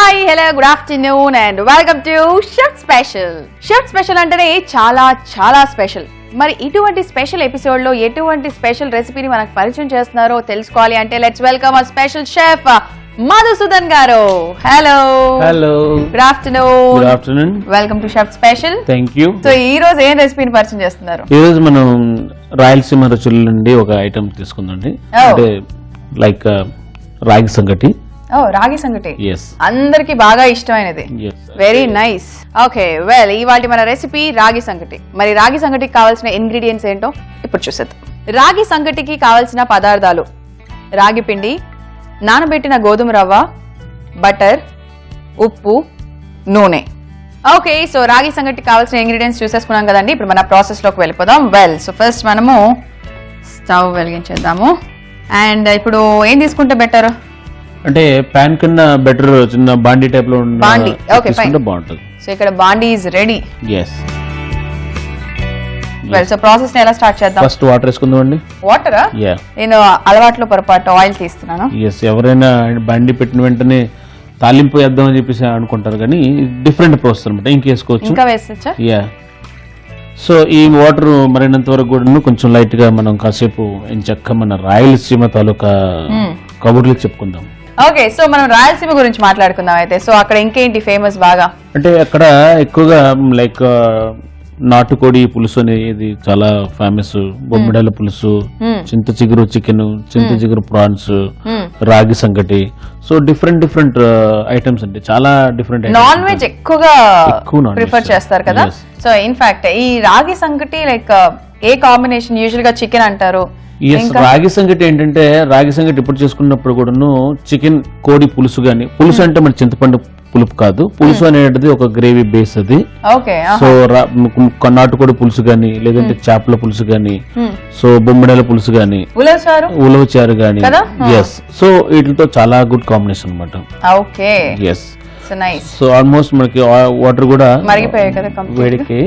Hi hello good afternoon and welcome to chef special. Chef special అంటేనే చాలా చాలా special. మరి ఇటువంటి స్పెషల్ ఎపిసోడ్ లో ఎటువంటి స్పెషల్ రెసిపీని మనకు పరిచయం చేస్తున్నారో తెలుసుకోవాలి అంటే let's welcome our special chef Madhusudan garu. Hello hello good afternoon. Good afternoon, welcome to chef special. Thank you. So ఈ రోజు ఏం రెసిపీని పరిచయం చేస్తున్నారు? ఈ రోజు మనం రాయలసీమ రుచుల నుండి ఒక ఐటమ్ తీసుకుందండి. అంటే లైక్ రాగి సంగటి. రాగి సంగటి Yes. అందరికి బాగా ఇష్టమైనది. Yes. Very nice. Okay well, ఇవాళ మన రెసిపీ రాగి సంగటి. మరి రాగి సంగటికి కావాల్సిన ఇంగ్రీడియంట్స్ ఏంటో ఇప్పుడు చూసేద్దాం. రాగి సంగటికి కావాల్సిన పదార్థాలు: రాగి పిండి, నానబెట్టిన గోధుమ రవ్వ, బటర్, ఉప్పు, నూనె. ఓకే, సో రాగి సంగటికి కావాల్సిన ఇంగ్రీడియంట్స్ చూసేసుకున్నాం కదండి. ఇప్పుడు మన ప్రాసెస్లోకి వెళ్ళిపోదాం. వెల్, సో ఫస్ట్ మనము స్టవ్ వెలిగించేద్దాము. అండ్ ఇప్పుడు ఏం తీసుకుంటే బెటర్? అంటే ప్యాన్ కన్నా బెటర్ చిన్న బాండీ టైప్ లో బాండీ. ఓకే ఫైన్, బాగుంటుంది. సో ఇక్కడ బాండీ is ready. yes well, so process ని ఎలా స్టార్ట్ చేద్దాం? ఫస్ట్ వాటర్ వేసుకుందామండి. వాటరా? నేను అలవాట్లో పొరపాటు ఆయిల్ తీస్తున్నాను. yes, ఎవరైనా బాండీ పెట్టిన వెంటనే తాలింపు వేద్దాం అని చెప్పేసి అనుకుంటారు, కానీ డిఫరెంట్ ప్రాసెస్ అనమాట. ఇంకేసుకోవచ్చు, ఇంకా వేసొచ్చా? సో ఈ వాటర్ మరినంత వరకు కూడా కొంచెం లైట్ గా మనం కాసేపు ఎంచక్క మన రాయలసీమ తాలూకా కబుర్లు చెప్పుకుందాం. ఓకే, సో మనం రాయలసీమ గురించి మాట్లాడుకుందాం అయితే. సో అక్కడ ఇంకేంటి ఫేమస్ బాగా? అంటే అక్కడ ఎక్కువగా లైక్ నాటుకోడి పులుసు అనేది చాలా ఫేమస్. బొమ్మిడాల పులుసు, చింత చిగురు చికెన్, చింత చిగురు ప్రాన్స్, రాగి సంగటి. సో డిఫరెంట్ ఐటమ్స్ అంటే చాలా డిఫరెంట్. నాన్ వెజ్ ఎక్కువగా non-veg ప్రిఫర్ చేస్తారు కదా. సో ఇన్ఫాక్ట్ ఈ రాగి సంగటి లైక్ ఏ కాంబినేషన్? యూజువల్ గా చికెన్ అంటారు. రాగి సంగటి ఏంటంటే, రాగి సంగటి ఇప్పుడు చేసుకున్నప్పుడు కూడాను చికెన్ కోడి పులుసు గాని, పులుసు అంటే మన చింతపండు పులుపు కాదు, పులుసు అనేది ఒక గ్రేవీ బేస్ అది. ఓకే, సో నాటుకోడి పులుసు గాని, లేదంటే చేపల పులుసు గాని, సో బొమ్మిడాల పులుసు గాని, ఉలవచారు గాని. ఎస్, సో వీటితో చాలా గుడ్ కాంబినేషన్ అనమాట. Okay, yes. సో ఆల్మోస్ట్ మనకి వాటర్ కూడా మరిగిపోయాయి కదా, వేడికి.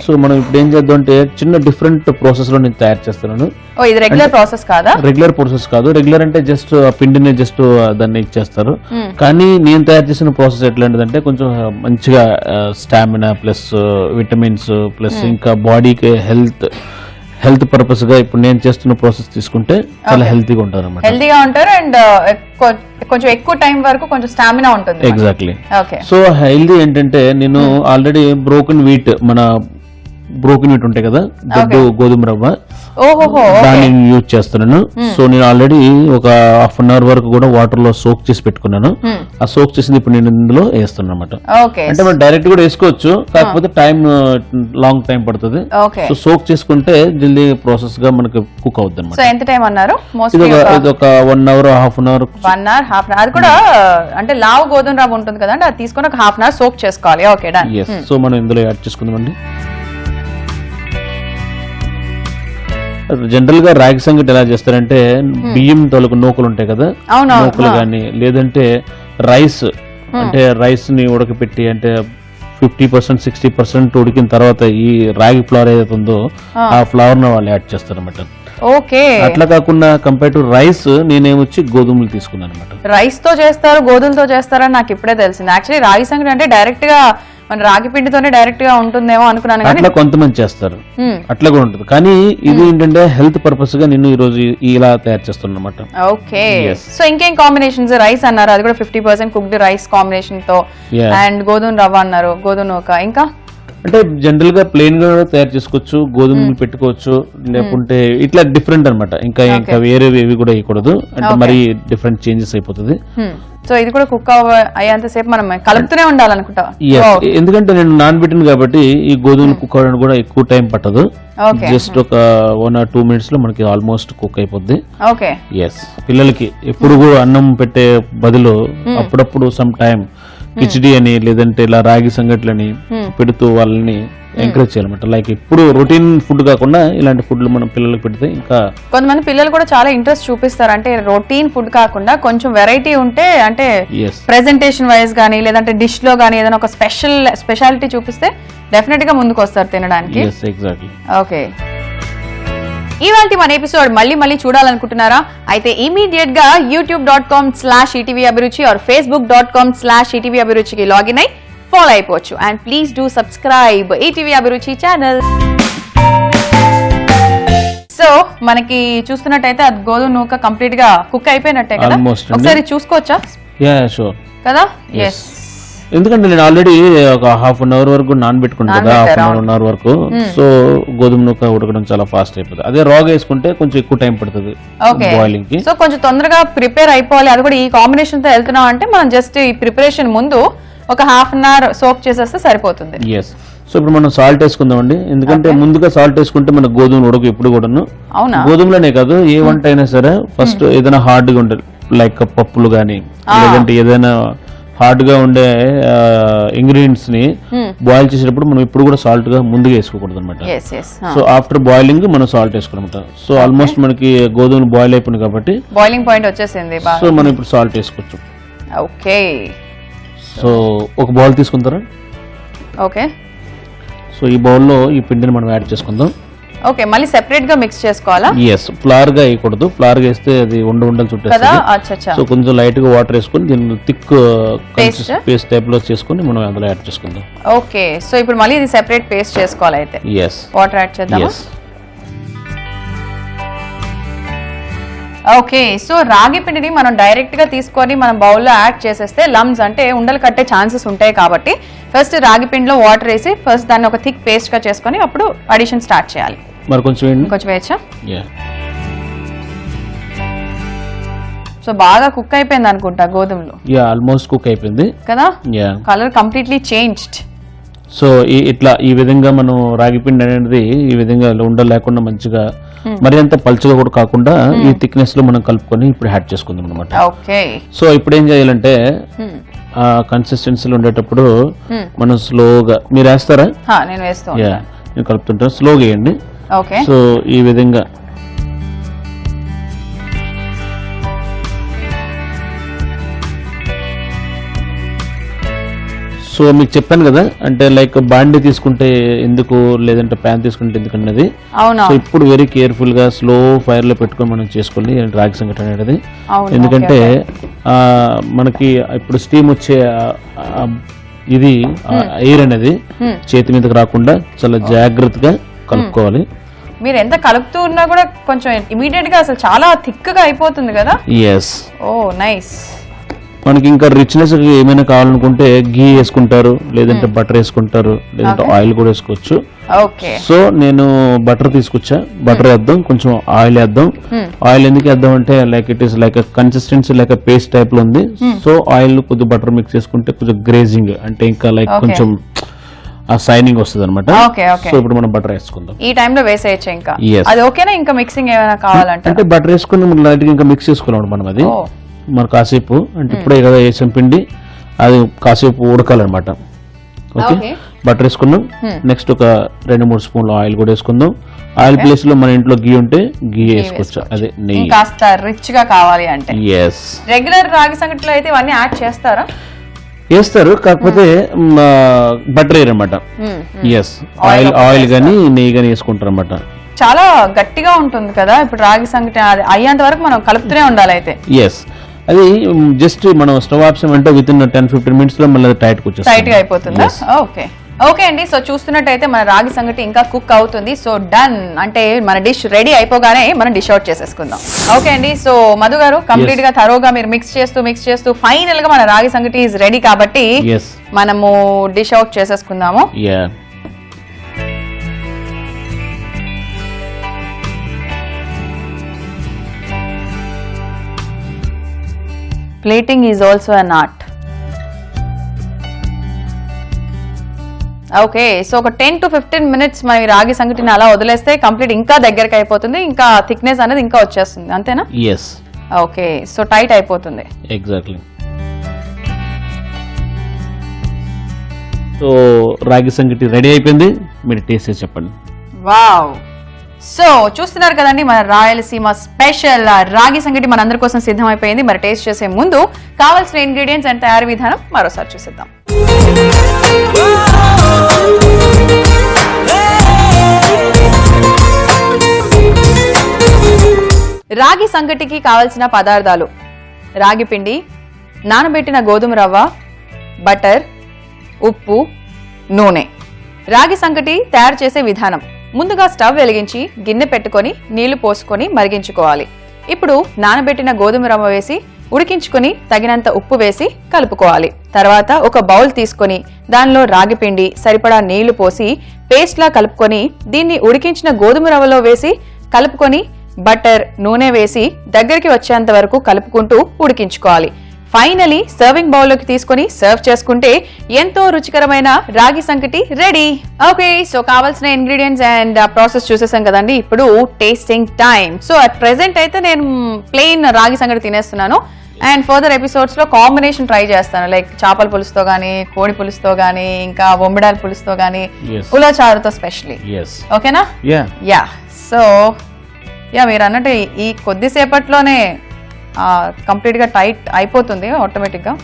సో మనం ఇప్పుడు ఏం చేద్దాం అంటే చిన్న డిఫరెంట్ ప్రాసెస్ లో నేను తయారు చేస్తున్నాను. ఇది రెగ్యులర్ ప్రాసెస్ కాదా? రెగ్యులర్ ప్రాసెస్ కాదు. రెగ్యులర్ అంటే జస్ట్ పిండిని జస్ట్ దాన్ని ఇచ్చేస్తారు. కానీ నేను తయారు చేసిన ప్రాసెస్ ఎట్లాంటిదంటే కొంచెం మంచిగా స్టామినా ప్లస్ విటమిన్స్ ప్లస్ ఇంకా బాడీకి హెల్త్ పర్పస్ గా ఇప్పుడు నేను చేస్తున్న ప్రాసెస్ తీసుకుంటే చాలా హెల్తీగా ఉంటారు అన్నమాట. హెల్తీగా ఉంటారు అండ్ కొంచెం ఎక్కువ టైం వరకు కొంచెం స్టామినా ఉంటుంది. ఎగ్జాక్ట్లీ. ఓకే, సో హెల్తీ ఏంటంటే నేను ఆల్రెడీ బ్రోకెన్ వీట్ ఉంటాయి కదా, గోధుమ రవ్వ, దాన్ని యూజ్ చేస్తున్నాను. సో నేను ఆల్రెడీ ఒక హాఫ్ అన్ అవర్ వరకు కూడా వాటర్ లో సోక్ చేసి పెట్టుకున్నాను. ఆ సోక్ చేసింది ఇప్పుడు నేను ఇందులో వేస్తున్నాను అనమాట. అంటే మనం డైరెక్ట్ కూడా వేసుకోవచ్చు, కాకపోతే లాంగ్ టైం పడుతుంది. సో సోక్ చేసుకుంటే జల్దీ ప్రాసెస్ గా మనకి కుక్ అవుతుంది అనమాట. ఎంత టైం అన్నారు? ఇది ఒక 1 hour, half an hour. 1 hour, half an hour. అది కూడా అంటే లావు గోధుమ రవ్వ ఉంటుంది కదా, అది తీసుకొని ఒక హాఫ్ అన్ అవర్ సోక్ చేసుకోవాలి. Okay, done. సో మనం ఇందులో యాడ్ చేసుకుందామండి. జనరల్ గా రాగి సంగటి ఎలా చేస్తారంటే, బియ్యం తొలగు నూకలు ఉంటాయి కదా, నూకలు గానీ లేదంటే రైస్, అంటే రైస్ ని ఉడకపెట్టి అంటే 50%, 60% ఉడికిన తర్వాత ఈ రాగి ఫ్లవర్ ఏదైతే ఉందో ఆ ఫ్లవర్ ని వాళ్ళు యాడ్ చేస్తారు అనమాట. ఓకే, అట్లా కాకుండా కంపేర్ టు రైస్ నేనేమొచ్చి గోధుమలు తీసుకున్నాను అనమాట. రైస్ తో చేస్తారు, గోధుమలతో చేస్తారని నాకు ఇప్పుడే తెలిసింది. యాక్చువల్లీ రాగి సంగటి అంటే డైరెక్ట్ గా మన రాగి పిండితోనే డైరెక్ట్ గా ఉంటుందేమో అనుకున్నాను. అట్లా కొంతమంది చేస్తారు, అట్లా కూడా ఉంటుంది. కానీ ఇది ఏంటంటే హెల్త్ పర్పస్ గా నేను ఈ రోజు ఇలా తయారు చేస్తున్నాను అనమాట. ఓకే, సో ఇంకేం కాంబినేషన్స్? రైస్ అన్నారు, అది కూడా 50% కుక్డ్ రైస్ కాంబినేషన్ తో, అండ్ గోధుమ రవ్వ అన్నారు, గోధుమ నూక. ఇంకా అంటే జనరల్ గా ప్లెయిన్ గా తయారు చేసుకోవచ్చు, గోధుమలు పెట్టుకోవచ్చు, లేకుంటే ఇట్లా డిఫరెంట్ అనమాట. ఇంకా వేరేవి కూడా వేయకూడదు, అంటే మరి డిఫరెంట్ చేంజెస్ అయిపోతుంది. సో ఇది కూడా కుక్ అయ్యేంతసేపు మనం కలుపుతూనే ఉండాలనుకుంటా. ఎందుకంటే నేను నానబెట్టింది కాబట్టి ఈ గోధుమలు కుక్ అవ్వడానికి కూడా ఎక్కువ టైం పట్టదు. జస్ట్ ఒక 1 or 2 minutes లో మనకి ఆల్మోస్ట్ కుక్ అయిపోద్ది. Okay, yes. పిల్లలకి ఎప్పుడు కూడా అన్నం పెట్టే బదులు అప్పుడప్పుడు సమ్ టైం కిచిడి అని లేదంటే ఇలా రాగి సంగట్లని పెడుతూ వాళ్ళని ఎంకరేజ్ చేయాలన్నమాట. లైక్ ఇప్పుడు రొటీన్ ఫుడ్ కాకుండా ఇలాంటి ఫుడ్లు మనం పిల్లలకు పెడితే ఇంకా కొంతమంది పిల్లలు కూడా చాలా ఇంట్రెస్ట్ చూపిస్తారు. అంటే రొటీన్ ఫుడ్ కాకుండా కొంచెం వెరైటీ ఉంటే, అంటే ప్రెజెంటేషన్ వైజ్ గానీ లేదంటే డిష్ లో గానీ ఏదైనా ఒక స్పెషాలిటీ చూపిస్తే డెఫినెట్ గా ముందుకు వస్తారు తినడానికి. ఎగ్జాక్ట్లీ. ఓకే, ఇవాల్టి మన ఎపిసోడ్ మళ్ళీ చూడాలనుకుంటున్నారా? అయితే ఇమీడియట్ గా youtube.com/etvabhiruchi or facebook.com/etvabhiruchiకి లాగిన్ అయి ఫాలో అయిపోవచ్చు. And please do subscribe ETV అభిరుచి ఛానల్. సో మనకి చూస్తున్నట్టయితే అది గోధుమ నూక కంప్లీట్ గా కుక్ అయిపోయినట్టే కదా, ఒకసారి చూసుకోవచ్చా? కదా. ఎస్, ఎందుకంటే నేను ఆల్రెడీ ఒక హాఫ్ అన్ అవర్ వరకు నానబెట్టుకున్నాను కదా, హాఫ్ అన్ అవర్ వరకు. సో గోధుమ నూక ఉడకడం చాలా ఫాస్ట్ అయిపోతుంది. అదే రాగా వేసుకుంటే కొంచెం ఎక్కువ టైం పడుతుంది బాయిలింగ్ కి. సో కొంచెం తొందరగా ప్రిపేర్ అయిపోవాలి. అది కూడా ఈ కాంబినేషన్ తో వెళ్తున్నాం అంటే మనం జస్ట్ ఈ ప్రిపరేషన్ ముందు ఒక హాఫ్ అన్ అవర్ సోక్ చేసేస్తే సరిపోతుంది. ఎస్. సో ఇప్పుడు మనం సాల్ట్ వేసుకుందామండి. ఎందుకంటే ముందుగా సాల్ట్ వేసుకుంటే మన గోధుమలు ఉడక ఎప్పుడు కూడాను. అవునా? గోధుమలోనే కాదు, ఏ వంట అయినా సరే ఫస్ట్ ఏదైనా హార్డ్ గా ఉండాలి, లైక్ పప్పులు గానీ లేదంటే ఏదైనా హార్డ్ గా ఉండే ఇంగ్రీడియంట్స్ ని బాయిల్ చేసేటప్పుడు మనం ఇప్పుడు కూడా సాల్ట్ గా ముందుగా వేసుకోకూడదు అనమాట. సో ఆఫ్టర్ బాయిలింగ్ మనం సాల్ట్ వేసుకోవాలన్నమాట. సో ఆల్మోస్ట్ మనకి గోధుమలు బాయిల్ అయిపోయింది కాబట్టి బాయిలింగ్ పాయింట్ వచ్చేసింది. సో మనం ఇప్పుడు సాల్ట్ వేసుకోవచ్చు. ఓకే. సో ఒక బౌల్ తీసుకుంటారా? ఓకే. సో ఈ బౌల్లో ఈ పిండిని మనం యాడ్ చేసుకుందాం. ఓకే, మళ్ళీ సెపరేట్ గా మిక్స్ చేసుకోవాలా? ఎస్. ఫ్లవర్ గా వేయకూడదు, ఫ్లవర్ గా వేస్తే అది ఉండలు చుట్టేస్తుంది. సో కొంచెం లైట్ గా వాటర్ వేసుకొని దీన్ని థిక్ పేస్ట్ టైప్ లో చేసుకొని మనం అందులో యాడ్ చేసుకుందాం. ఓకే. సో ఇప్పుడు మళ్ళీ ఇది సెపరేట్ పేస్ట్ చేసుకోవాలి అయితే. ఎస్. వాటర్ యాడ్ చేద్దాం. ఓకే. సో రాగి పిండిని మనం డైరెక్ట్ గా తీసుకొని మనం బౌల్లో యాడ్ చేసేస్తే లమ్స్ అంటే ఉండలు కట్టే ఛాన్సెస్ ఉంటాయి కాబట్టి ఫస్ట్ రాగి పిండిలో వాటర్ వేసి ఫస్ట్ దాన్ని ఒక థిక్ పేస్ట్ గా చేసుకొని అప్పుడు అడిషన్ స్టార్ట్ చేయాలి. మరి కొంచెం వేయచ్చా? సో బాగా కుక్ అయిపోయింది అనుకుంటా గోధుమలు. ఆల్మోస్ట్ కుక్ అయిపోయింది కదా, కలర్ కంప్లీట్లీ చేంజ్డ్. సో ఇట్లా ఈ విధంగా మనం రాగి పిండి అనేది ఈ విధంగా ఉండలు లేకుండా మంచిగా మరి అంత పల్చగా కూడా కాకుండా ఈ థిక్నెస్ లో మనం కలుపుకొని ఇప్పుడు యాడ్ చేసుకుందాం అనమాట. సో ఇప్పుడు ఏం చేయాలంటే ఆ కన్సిస్టెన్సీలో ఉండేటప్పుడు మనం స్లోగా, మీరు వేస్తారా? నేను కలుపుతుంటాను, స్లోగా వేయండి. సో ఈ విధంగా సో మీకు చెప్పాను కదా, అంటే లైక్ బాండీ తీసుకుంటే ఎందుకు లేదంటే ప్యాన్ తీసుకుంటే ఎందుకు అన్నది. సో ఇప్పుడు వెరీ కేర్ఫుల్ గా స్లో ఫైర్ లో పెట్టుకొని మనం చేసుకోవాలి రాగి సంగటి అనేది. ఎందుకంటే మనకి ఇప్పుడు స్టీమ్ వచ్చే ఇది ఎయిర్ అనేది చేతి మీదకి రాకుండా చాలా జాగ్రత్తగా కలుపుకోవాలి. మీరు ఎంత కలుపుతూ ఉన్నా కూడా కొంచెం ఇమీడియట్ గా అసలు చాలా థిక్ గా అయిపోతుంది కదా. ఎస్. ఓ నైస్. మనకి ఇంకా రిచ్నెస్ ఏమైనా కావాలనుకుంటే గీ వేసుకుంటారు, లేదంటే బటర్ వేసుకుంటారు, లేదంటే ఆయిల్ కూడా వేసుకోవచ్చు. సో నేను బటర్ తీసుకొచ్చా, బటర్ వేద్దాం, కొంచెం ఆయిల్ వేద్దాం. ఆయిల్ ఎందుకు వేద్దాం అంటే like it is like consistency like paste type లో ఉంది. సో ఆయిల్ కొద్దిగా బటర్ మిక్స్ చేసుకుంటే కొంచెం గ్రేజింగ్ అంటే ఇంకా లైక్ కొంచెం ఆ సైనింగ్ వస్తుంది అనమాట. సో ఇప్పుడు మనం బటర్ వేసుకుందాం. ఈ టైంలో వేసేయచ్చు ఇంకా. అది ఓకేనా? ఇంకా మిక్సింగ్ ఏమైనా కావాలంటే అంటే బటర్ వేసుకుని లైట్ గా ఇంకా మిక్స్ చేసుకోవాలి మనం. అది మరి కాసేపు అంటే ఇప్పుడే కదా వేసిన పిండి, అది కాసేపు ఉడకాలన్నమాట. ఓకే, బటర్ వేసుకున్నాం. నెక్స్ట్ ఒక 2-3 స్పూన్లు ఆయిల్ కూడా వేసుకుందాం. ఆయిల్ ప్లేస్ లో మన ఇంట్లో గీ ఉంటే గీ వేసుకోవచ్చు, అదే నెయ్యి. కాస్త రిచ్ గా కావాలి అంటే రెగ్యులర్ రాగి సంగటిలో అయితే ఇవన్నీ యాడ్ చేస్తారా? వేస్తారు, కాకపోతే బటర్ వేయరు అనమాట. ఎస్, ఆయిల్ గానీ నెయ్యి గానీ వేసుకుంటారు అనమాట. చాలా గట్టిగా ఉంటుంది కదా ఇప్పుడు రాగి సంగటి, అయ్యేంత వరకు మనం కలుపుతూనే ఉండాలి అయితే. ఎస్, అది జస్ట్ మనం stove option with in 10-15 minutes లో మళ్ళీ టైట్ గా అయిపోతుందా? ఓకే. ఓకే అండి, సో చూస్తున్నట్టయితే మన రాగి సంగటి ఇంకా కుక్ అవుతుంది. సో డన్ అంటే మన డిష్ రెడీ అయిపోగానే మనం డిష్ అవుట్ చేసేసుకుందాం. ఓకే అండి, సో మధు గారు కంప్లీట్ గా థరోగా మీరు మిక్స్ చేస్తూ ఫైనల్ గా మన రాగి సంగటి ఈజ్ రెడీ కాబట్టి మనము డిష్ అవుట్ చేసేసుకుందాము. Plating is also an art. Okay, so ఒక 10-15 minutes మనం ఈ రాగి సంగటిని అలా వదిలేస్తే కంప్లీట్ ఇంకా దగ్గరికి అయిపోతుంది, ఇంకా థిక్నెస్ అనేది ఇంకా వచ్చేస్తుంది, అంతేనా? ఎస్. ఓకే, సో టైట్ అయిపోతుంది. ఎగ్జాక్ట్లీ. సో రాగి సంగటి రెడీ అయిపోయింది, మీరు టేస్ట్ చేసి చెప్పండి. వావ్, సో చూస్తున్నారు కదండి మన రాయలసీమ స్పెషల్ రాగి సంగటి మన అందరి కోసం సిద్ధమైపోయింది. మరి టేస్ట్ చేసే ముందు కావాల్సిన ఇంగ్రీడియంట్స్ అండ్ తయారీ విధానం మరోసారి చూసేద్దాం. రాగి సంగటికి కావలసిన పదార్థాలు: రాగి పిండి, నానబెట్టిన గోధుమ రవ్వ, బటర్, ఉప్పు, నూనె. రాగి సంగటి తయారు చేసే విధానం: ముందుగా స్టవ్ వెలిగించి గిన్నె పెట్టుకొని నీళ్లు పోసుకొని మరిగించుకోవాలి. ఇప్పుడు నానబెట్టిన గోధుమ రవ్వ వేసి ఉడికించుకొని తగినంత ఉప్పు వేసి కలుపుకోవాలి. తర్వాత ఒక బౌల్ తీసుకొని దానిలో రాగి పిండి, సరిపడా నీళ్లు పోసి పేస్ట్ లా కలుపుకొని దీన్ని ఉడికించిన గోధుమ రవ్వలో వేసి కలుపుకొని బటర్, నూనె వేసి దగ్గరికి వచ్చేంత వరకు కలుపుకుంటూ ఉడికించుకోవాలి. ఫైనలీ సర్వింగ్ బౌల్లోకి తీసుకొని సర్వ్ చేసుకుంటే ఎంతో రుచికరమైన రాగి సంగటి రెడీ. ఓకే, సో కావాల్సిన ఇంగ్రీడియంట్స్ అండ్ ప్రాసెస్ చూసేసాం కదండి. ఇప్పుడు tasting time. So at present అయితే నేను ప్లెయిన్ రాగి సంగటి తినేస్తున్నాను. అండ్ ఫర్దర్ ఎపిసోడ్స్ లో కాంబినేషన్ ట్రై చేస్తాను, లైక్ చేపల పులుసుతో గానీ, కోడి పులుసుతో గానీ, ఇంకా బొమ్మిడాల పులుసుతో గానీ, ఉలవచారుతో స్పెషల్లీ. ఓకేనా? యా. సో యా, మీరు అన్నట్టు ఈ కొద్దిసేపట్లోనే కంప్లీట్ గా టైట్ అయిపోతుంది ఆటోమేటిక్ గా.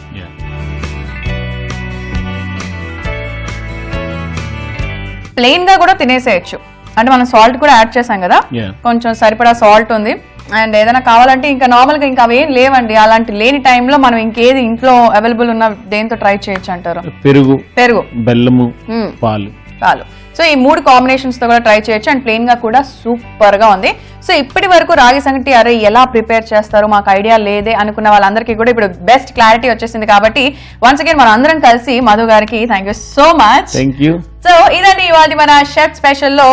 ప్లెయిన్ గా కూడా తినేసేయచ్చు, అంటే మనం సాల్ట్ కూడా యాడ్ చేసాం కదా, కొంచెం సరిపడా సాల్ట్ ఉంది. అండ్ ఏదైనా కావాలంటే ఇంకా నార్మల్ గా ఇంకా అవేం లేవండి, అలాంటి లేని టైంలో మనం ఇంకేది ఇంట్లో అవైలబుల్ ఉన్న దేంతో ట్రై చేయొచ్చు అంటారు? పెరుగు, బెల్లము, పాలు. సో ఈ 3 కాంబినేషన్స్ తో కూడా ట్రై చేయొచ్చు. అండ్ ప్లెయిన్ గా కూడా సూపర్ గా ఉంది. సో ఇప్పటి వరకు రాగి సంగటి అరే ఎలా ప్రిపేర్ చేస్తారు మాకు ఐడియా లేదే అనుకున్న వాళ్ళందరికీ కూడా ఇప్పుడు బెస్ట్ క్లారిటీ వచ్చేసింది. కాబట్టి వన్స్ అగైన్ మనం అందరం కలిసి మధు గారికి thank you so much. So ఇదండి ఇవాళ మన షెఫ్ స్పెషల్ లో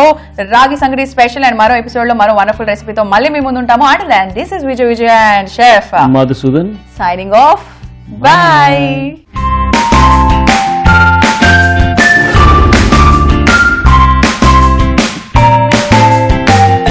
రాగి సంగటి స్పెషల్. అండ్ మరో ఎపిసోడ్ లో మరో వండర్ఫుల్ రెసిపీతో మళ్ళీ మీ ముందు ఉంటాము. And this is Vijay and chef Madhusudan signing off. By.